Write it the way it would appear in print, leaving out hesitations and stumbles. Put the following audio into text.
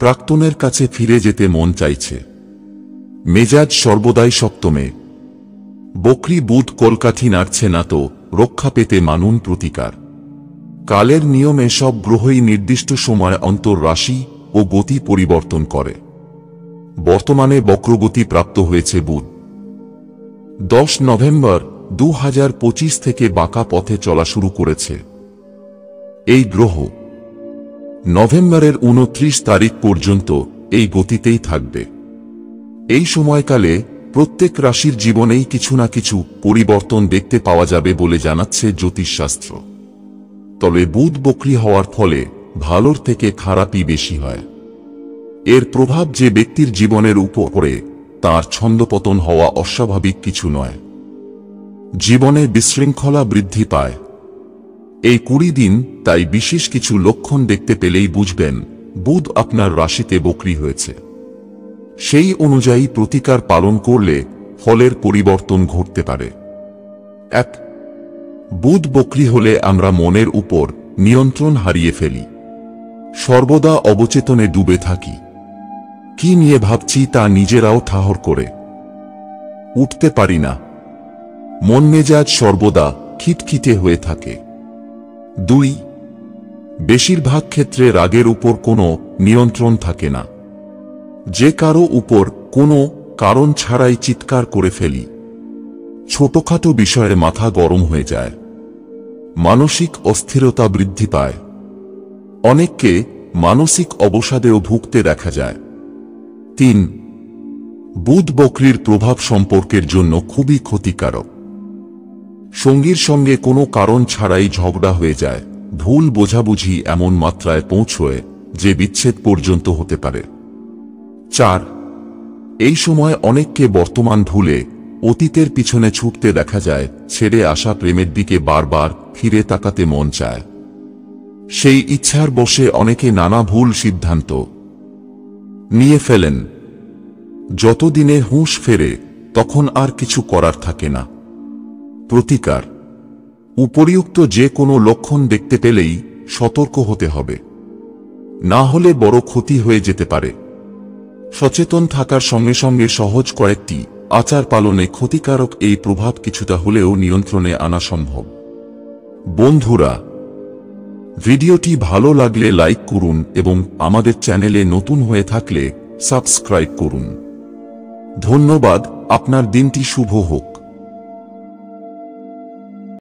প্রাক্তনের কাছে ফিরে যেতে মন চাইছে। মেজাজ সর্বদাই সপ্তমে। বকরি বুধ কলকাঠি নাড়ছে না তো, রক্ষা পেতে মানুন প্রতিকার। কালের নিয়মে সব গ্রহই নির্দিষ্ট সময় অন্তর রাশি ও গতি পরিবর্তন করে। বর্তমানে বক্রগতি প্রাপ্ত হয়েছে বুধ। 10 নভেম্বর 2025 থেকে বাঁকা পথে চলা শুরু করেছে এই গ্রহ। নভেম্বরের 29 তারিখ পর্যন্ত এই গতিতেই থাকবে। এই সময়কালে প্রত্যেক রাশির জীবনেই কিছু না কিছু পরিবর্তন দেখতে পাওয়া যাবে বলে জানাচ্ছে জ্যোতিষশাস্ত্র। তবে বুধ বক্রী হওয়ার ফলে ভালোর থেকে খারাপই বেশি হয়। এর প্রভাব যে ব্যক্তির জীবনের উপর পড়ে তার ছন্দপতন হওয়া অস্বাভাবিক কিছু নয়। জীবনে বিশৃঙ্খলা বৃদ্ধি পায়। এই 20 দিন তাই বিশেষ কিছু লক্ষণ দেখতে পেলেই বুঝবেন বুধ আপনার রাশিতে বক্রী হয়েছে। সেই অনুযায়ী প্রতিকার পালন করলে ফলের পরিবর্তন ঘটতে পারে। 1. বুধ বক্রী হলে আমরা মনের উপর নিয়ন্ত্রণ হারিয়ে ফেলি। সর্বদা অবচেতনে ডুবে থাকি। কি নিয়ে ভাবছি তা নিজেরাও ঠাহর করে উঠতে পারি না। মন মেজাজ সর্বদা খিটখিটে হয়ে থাকে। 2. বেশিরভাগ ক্ষেত্রে রাগের উপর কোনো নিয়ন্ত্রণ থাকে না। যে কারো উপর কোনো কারণ ছাড়াই চিৎকার করে ফেলি। ছোটখাটো বিষয়ে মাথা গরম হয়ে যায়। মানসিক অস্থিরতা বৃদ্ধি পায়। অনেককে মানসিক অবসাদেও ভুগতে দেখা যায়। 3. বুধ বক্রীর প্রভাব সম্পর্কের জন্য খুবই ক্ষতিকারক। সঙ্গীর সঙ্গে কোনো কারণ ছাড়াই ঝগড়া হয়ে যায়, ভুল বোঝাবুঝি এমন মাত্রায় পৌঁছয় যে বিচ্ছেদ পর্যন্ত হতে পারে। 4. এই সময় অনেককে বর্তমান ভুলে অতীতের পিছনে ছুটতে দেখা যায়, ছেড়ে আসা প্রেমের দিকে বারবার ফিরে তাকাতে মন চায়। সেই ইচ্ছার বশে অনেকে নানা ভুল সিদ্ধান্ত নিয়ে ফেলেন। যতদিনে হুঁশ ফেরে তখন আর কিছু করার থাকে না। প্রতিকার: উপরিউক্ত যে কোনো লক্ষণ দেখতে পেলেই সতর্ক হতে হবে, না হলে বড় ক্ষতি হয়ে যেতে পারে। সচেতন থাকার সঙ্গে সঙ্গে সহজ কয়েকটি আচার পালনে ক্ষতিকারক এই প্রভাব কিছুটা হলেও নিয়ন্ত্রণে আনা সম্ভব। বন্ধুরা, ভিডিওটি ভালো লাগলে লাইক করুন এবং আমাদের চ্যানেলে নতুন হয়ে থাকলে সাবস্ক্রাইব করুন। ধন্যবাদ। আপনার দিনটি শুভ হোক।